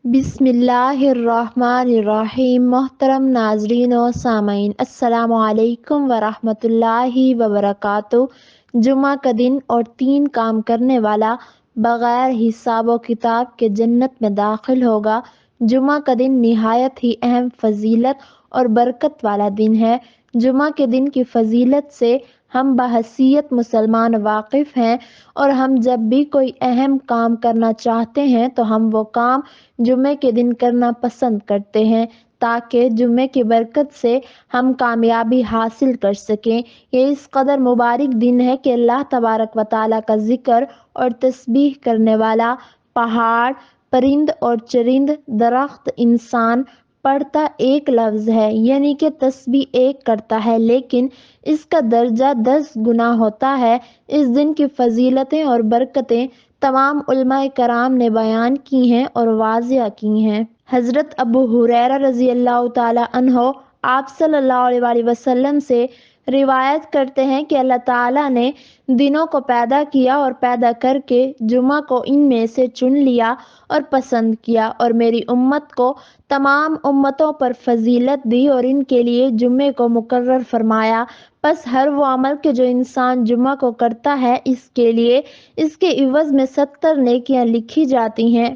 بسم اللہ الرحمن الرحیم۔ محترم ناظرین و سامعین، السلام علیکم ورحمۃ اللہ وبرکاتہ۔ جمعہ کا دن اور 3 کام کرنے والا بغیر حساب و کتاب کے جنت میں داخل ہوگا۔ جمعہ کا دن نہایت ہی اہم فضیلت اور برکت والا دن ہے۔ جمعہ کے دن کی فضیلت سے ہم بحیثیت مسلمان واقف ہیں، اور ہم جب بھی کوئی اہم کام کرنا چاہتے ہیں تو ہم وہ کام جمعے کے دن کرنا پسند کرتے ہیں، تاکہ جمعے کی برکت سے ہم کامیابی حاصل کر سکیں۔ یہ اس قدر مبارک دن ہے کہ اللہ تبارک و تعالیٰ کا ذکر اور تسبیح کرنے والا پہاڑ، پرند اور چرند، درخت، انسان پڑھتا ایک لفظ ہے، یعنی کہ تسبیح ایک کرتا ہے، لیکن اس کا درجہ 10 گنا ہوتا ہے۔ اس دن کی فضیلتیں اور برکتیں تمام علماء کرام نے بیان کی ہیں اور واضح کی ہیں۔ حضرت ابو ہریرہ رضی اللہ تعالی عنہ آپ صلی اللہ علیہ وآلہ وسلم سے روایت کرتے ہیں کہ اللہ تعالیٰ نے دنوں کو پیدا کیا اور پیدا کر کے جمعہ کو ان میں سے چن لیا اور پسند کیا، اور میری امت کو تمام امتوں پر فضیلت دی اور ان کے لیے جمعے کو مقرر فرمایا۔ پس ہر وہ عمل کہ جو انسان جمعہ کو کرتا ہے، اس کے لیے اس کے عوض میں 70 نیکیاں لکھی جاتی ہیں۔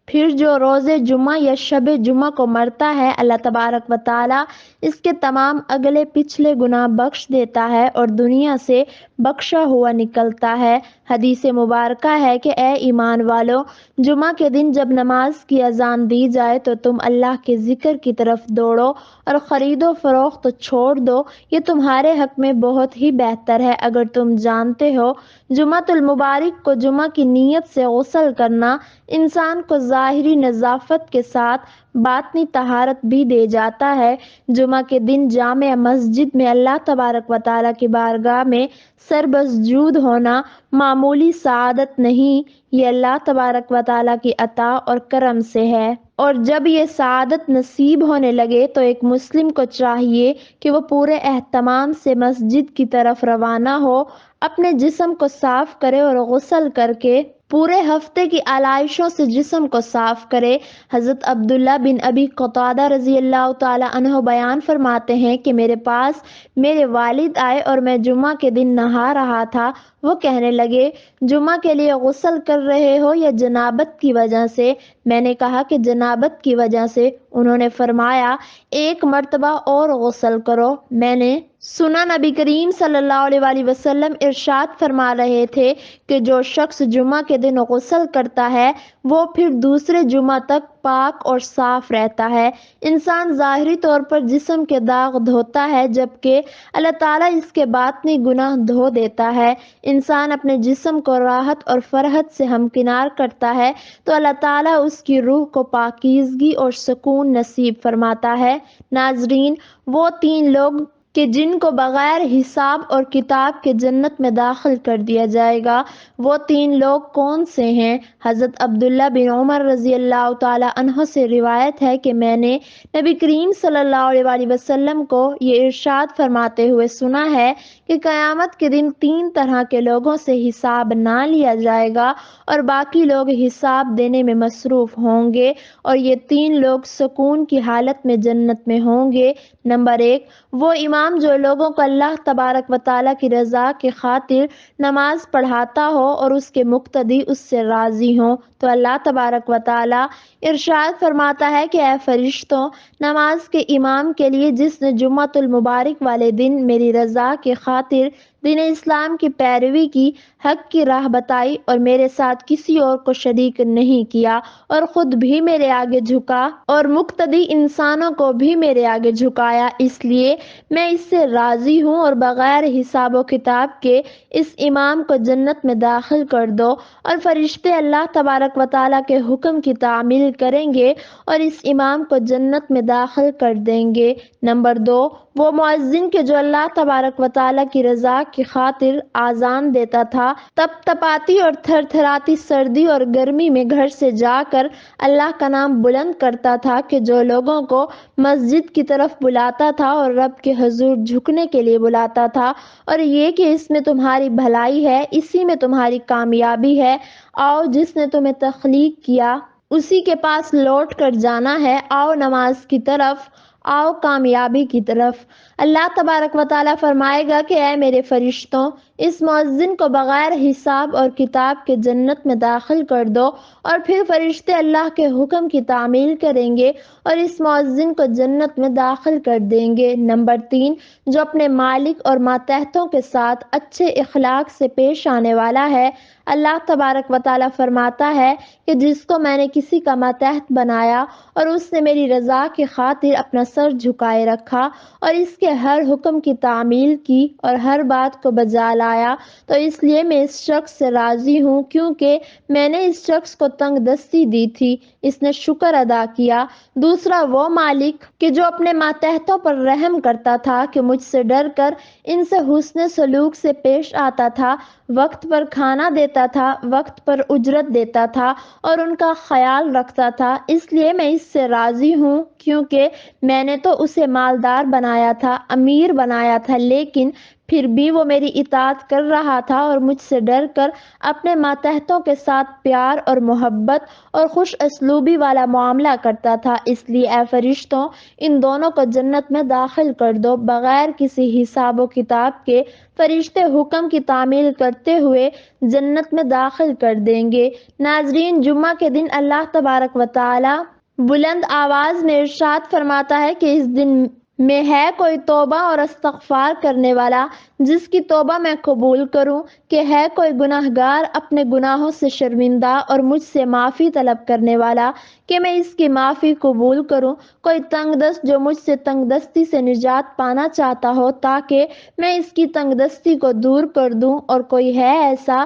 پھر جو روز جمعہ یا شب جمعہ کو مرتا ہے، اللہ تبارک و تعالیٰ اس کے تمام اگلے پچھلے گناہ بخش دیتا ہے اور دنیا سے بخشا ہوا نکلتا ہے۔ حدیث مبارکہ ہے کہ اے ایمان والو، جمعہ کے دن جب نماز کی اذان دی جائے تو تم اللہ کے ذکر کی طرف دوڑو اور خرید و فروخت چھوڑ دو، یہ تمہارے حق میں بہت ہی بہتر ہے۔ اگر تم جانتے ہو، جمعۃ المبارک کو جمعہ کی نیت سے غسل کرنا انسان کو ظاہری نظافت کے ساتھ باطنی طہارت بھی دے جاتا ہے۔ جمعہ کے دن جامع مسجد میں اللہ تبارک و تعالیٰ کی بارگاہ میں سربسجود ہونا معمولی سعادت نہیں، یہ اللہ تبارک و تعالیٰ کی عطا اور کرم سے ہے۔ اور جب یہ سعادت نصیب ہونے لگے تو ایک مسلم کو چاہیے کہ وہ پورے اہتمام سے مسجد کی طرف روانہ ہو، اپنے جسم کو صاف کرے اور غسل کر کے پورے ہفتے کی علائشوں سے جسم کو صاف کرے۔ حضرت عبداللہ بن ابی قتادہ رضی اللہ تعالی عنہ بیان فرماتے ہیں کہ میرے پاس میرے والد آئے اور میں جمعہ کے دن نہا رہا تھا۔ وہ کہنے لگے، جمعہ کے لیے غسل کر رہے ہو یا جنابت کی وجہ سے؟ میں نے کہا کہ جنابت کی وجہ سے۔ انہوں نے فرمایا، ایک مرتبہ اور غسل کرو۔ میں نے سنا نبی کریم صلی اللہ علیہ وآلہ وسلم ارشاد فرما رہے تھے کہ جو شخص جمعہ کے دن غسل کرتا ہے وہ پھر دوسرے جمعہ تک پاک اور صاف رہتا ہے۔ انسان ظاہری طور پر جسم کے داغ دھوتا ہے، جبکہ اللہ تعالیٰ اس کے باطنی گناہ دھو دیتا ہے۔ انسان اپنے جسم کو راحت اور فرحت سے ہمکنار کرتا ہے تو اللہ تعالیٰ اس کی روح کو پاکیزگی اور سکون نصیب فرماتا ہے۔ ناظرین، وہ 3 لوگ کہ جن کو بغیر حساب اور کتاب کے جنت میں داخل کر دیا جائے گا، وہ 3 لوگ کون سے ہیں؟ حضرت عبداللہ بن عمر رضی اللہ تعالی عنہ سے روایت ہے کہ میں نے نبی کریم صلی اللہ علیہ وآلہ وسلم کو یہ ارشاد فرماتے ہوئے سنا ہے کہ قیامت کے دن 3 طرح کے لوگوں سے حساب نہ لیا جائے گا اور باقی لوگ حساب دینے میں مصروف ہوں گے، اور یہ 3 لوگ سکون کی حالت میں جنت میں ہوں گے۔ نمبر 1، وہ امام جو لوگوں کو اللہ تبارک و تعالیٰ کی رضا کی خاطر نماز پڑھاتا ہو اور اس کے مقتدی اس سے راضی ہوں۔ تو اللہ تبارک و تعالیٰ ارشاد فرماتا ہے کہ اے فرشتوں، نماز کے امام کے لیے جس نے جمعۃ المبارک والے دن میری رضا کی خاطر دین اسلام کی پیروی کی، حق کی راہ بتائی اور میرے ساتھ کسی اور کو شریک نہیں کیا اور خود بھی میرے آگے جھکا اور مقتدی انسانوں کو بھی میرے آگے جھکایا، اس لیے میں اس سے راضی ہوں، اور بغیر حساب و کتاب کے اس امام کو جنت میں داخل کر دو۔ اور فرشتے اللہ تبارک و تعالیٰ کے حکم کی تعمیل کریں گے اور اس امام کو جنت میں داخل کر دیں گے۔ نمبر 2، وہ مؤذن کہ جو اللہ تبارک و تعالیٰ کی رضا کی خاطر آذان دیتا تھا، تپ تپاتی اور تھر تھراتی سردی اور گرمی میں گھر سے جا کر اللہ کا نام بلند کرتا تھا، کہ جو لوگوں کو مسجد کی طرف بلاتا تھا اور رب کے حضور جھکنے کے لیے بلاتا تھا، اور یہ کہ اس میں تمہاری بھلائی ہے، اسی میں تمہاری کامیابی ہے۔ آؤ، جس نے تمہیں تخلیق کیا اسی کے پاس لوٹ کر جانا ہے۔ آؤ نماز کی طرف، آؤ کامیابی کی طرف۔ اللہ تبارک و تعالیٰ فرمائے گا کہ اے میرے فرشتوں، اس مؤذن کو بغیر حساب اور کتاب کے جنت میں داخل کر دو، اور پھر فرشتے اللہ کے حکم کی تعمیل کریں گے اور اس مؤذن کو جنت میں داخل کر دیں گے۔ نمبر 3، جو اپنے مالک اور ماتحتوں کے ساتھ اچھے اخلاق سے پیش آنے والا ہے۔ اللہ تبارک و تعالیٰ فرماتا ہے کہ جس کو میں نے کسی کا ماتحت بنایا اور اس نے میری رضا کی خاطر اپنا سر جھکائے رکھا اور اس کے ہر حکم کی تعمیل کی اور ہر بات کو بجا لایا، تو اس لیے میں اس شخص سے راضی ہوں، کیونکہ میں نے اس شخص کو تنگ دستی دی تھی، اس نے شکر ادا کیا۔ دوسرا وہ مالک کہ جو اپنے ماتحتوں پر رحم کرتا تھا، کہ مجھ سے ڈر کر ان سے حسن سلوک سے پیش آتا تھا، وقت پر کھانا دیتا تھا، وقت پر اجرت دیتا تھا اور ان کا خیال رکھتا تھا، اس لیے میں اس سے راضی ہوں، کیونکہ میں نے تو اسے مالدار بنایا تھا، امیر بنایا تھا، لیکن پھر بھی وہ میری اطاعت کر رہا تھا اور مجھ سے ڈر کر اپنے ماتحتوں کے ساتھ پیار اور محبت اور خوش اسلوبی والا معاملہ کرتا تھا۔ اس لیے اے فرشتوں، ان دونوں کو جنت میں داخل کر دو بغیر کسی حساب و کتاب کے۔ فرشتے حکم کی تعمیل کرتے ہوئے جنت میں داخل کر دیں گے۔ ناظرین، جمعہ کے دن اللہ تبارک و تعالی بلند آواز میں ارشاد فرماتا ہے کہ اس دن میں ہے کوئی توبہ اور استغفار کرنے والا جس کی توبہ میں قبول کروں، کہ ہے کوئی گناہگار اپنے گناہوں سے شرمندہ اور مجھ سے معافی طلب کرنے والا کہ میں اس کی معافی قبول کروں، کوئی تنگ دست جو مجھ سے تنگ دستی سے نجات پانا چاہتا ہو تاکہ میں اس کی تنگ دستی کو دور کر دوں، اور کوئی ہے ایسا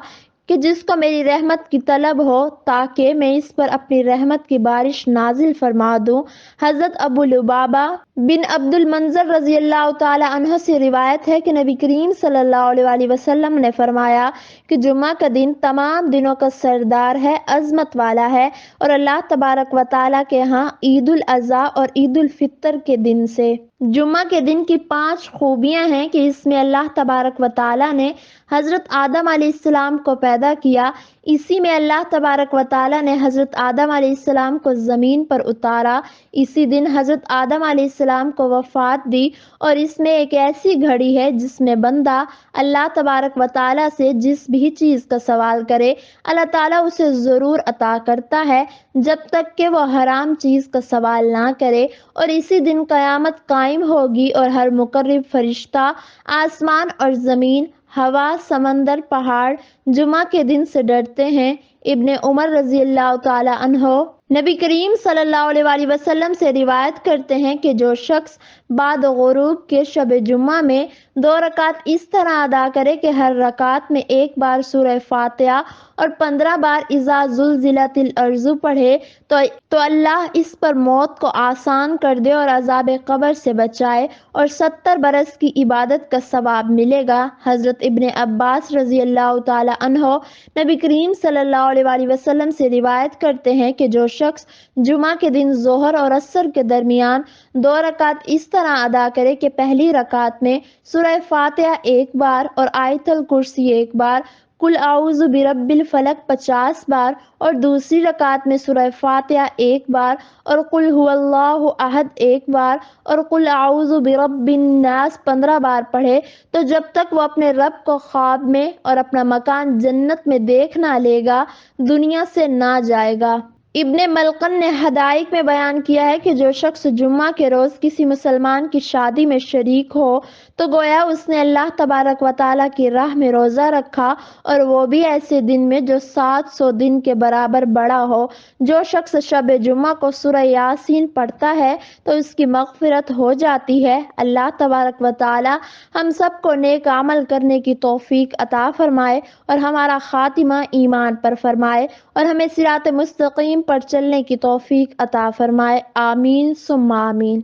کہ جس کو میری رحمت کی طلب ہو تاکہ میں اس پر اپنی رحمت کی بارش نازل فرما دوں۔ حضرت ابو لبابہ بن عبد المنذر رضی اللہ تعالی عنہ سے روایت ہے کہ نبی کریم صلی اللہ علیہ وسلم نے فرمایا کہ جمعہ کا دن تمام دنوں کا سردار ہے، عظمت والا ہے، اور اللہ تبارک و تعالیٰ کے ہاں عید الاضحیٰ اور عید الفطر کے دن سے جمعہ کے دن کی 5 خوبیاں ہیں کہ اس میں اللہ تبارک و تعالیٰ نے حضرت آدم علیہ السلام کو پیدا کیا، اسی میں اللہ تبارک و تعالیٰ نے حضرت آدم علیہ السلام کو زمین پر اتارا، اسی دن حضرت آدم علیہ السلام کو وفات دی، اور اس میں ایک ایسی گھڑی ہے جس میں بندہ اللہ تبارک و تعالیٰ سے جس بھی چیز کا سوال کرے اللہ تعالیٰ اسے ضرور عطا کرتا ہے جب تک کہ وہ حرام چیز کا سوال نہ کرے، اور اسی دن قیامت قائم ہوگی اور ہر مقرب فرشتہ، آسمان اور زمین، ہوا، سمندر، پہاڑ جمعہ کے دن سے ڈرتے ہیں۔ ابن عمر رضی اللہ تعالی عنہ نبی کریم صلی اللہ علیہ وسلم سے روایت کرتے ہیں کہ جو شخص بعد غروب کے شب جمعہ میں 2 رکعت اس طرح ادا کرے کہ ہر رکعت میں 1 بار سورہ فاتحہ اور 15 بار اذا زلزلت الارض پڑھے تو اللہ اس پر موت کو آسان کر دے اور عذاب قبر سے بچائے اور 70 برس کی عبادت کا ثواب ملے گا۔ حضرت ابن عباس رضی اللہ تعالی عنہ نبی کریم صلی اللہ علیہ وسلم سے روایت کرتے ہیں کہ جو شخص جمعہ کے دن ظہر اور عصر کے درمیان 2 رکعت اس طرح ادا کرے کہ پہلی رکعت میں سورہ فاتحہ 1 بار اور آیت الکرسی 1 بار، قل اعوذ برب الفلق 50 بار، اور دوسری رکعت میں سورہ فاتحہ 1 بار اور قل هو اللہ احد 1 بار اور قل اعوذ برب الناس 15 بار پڑھے تو جب تک وہ اپنے رب کو خواب میں اور اپنا مکان جنت میں دیکھ نہ لے گا، دنیا سے نہ جائے گا۔ ابن ملقن نے حدائق میں بیان کیا ہے کہ جو شخص جمعہ کے روز کسی مسلمان کی شادی میں شریک ہو تو گویا اس نے اللہ تبارک و تعالیٰ کی راہ میں روزہ رکھا، اور وہ بھی ایسے دن میں جو 700 دن کے برابر بڑا ہو۔ جو شخص شب جمعہ کو سورہ یاسین پڑھتا ہے تو اس کی مغفرت ہو جاتی ہے۔ اللہ تبارک و تعالیٰ ہم سب کو نیک عمل کرنے کی توفیق عطا فرمائے اور ہمارا خاتمہ ایمان پر فرمائے اور ہمیں صراط مستقیم پر چلنے کی توفیق عطا فرمائے، آمین ثم آمین۔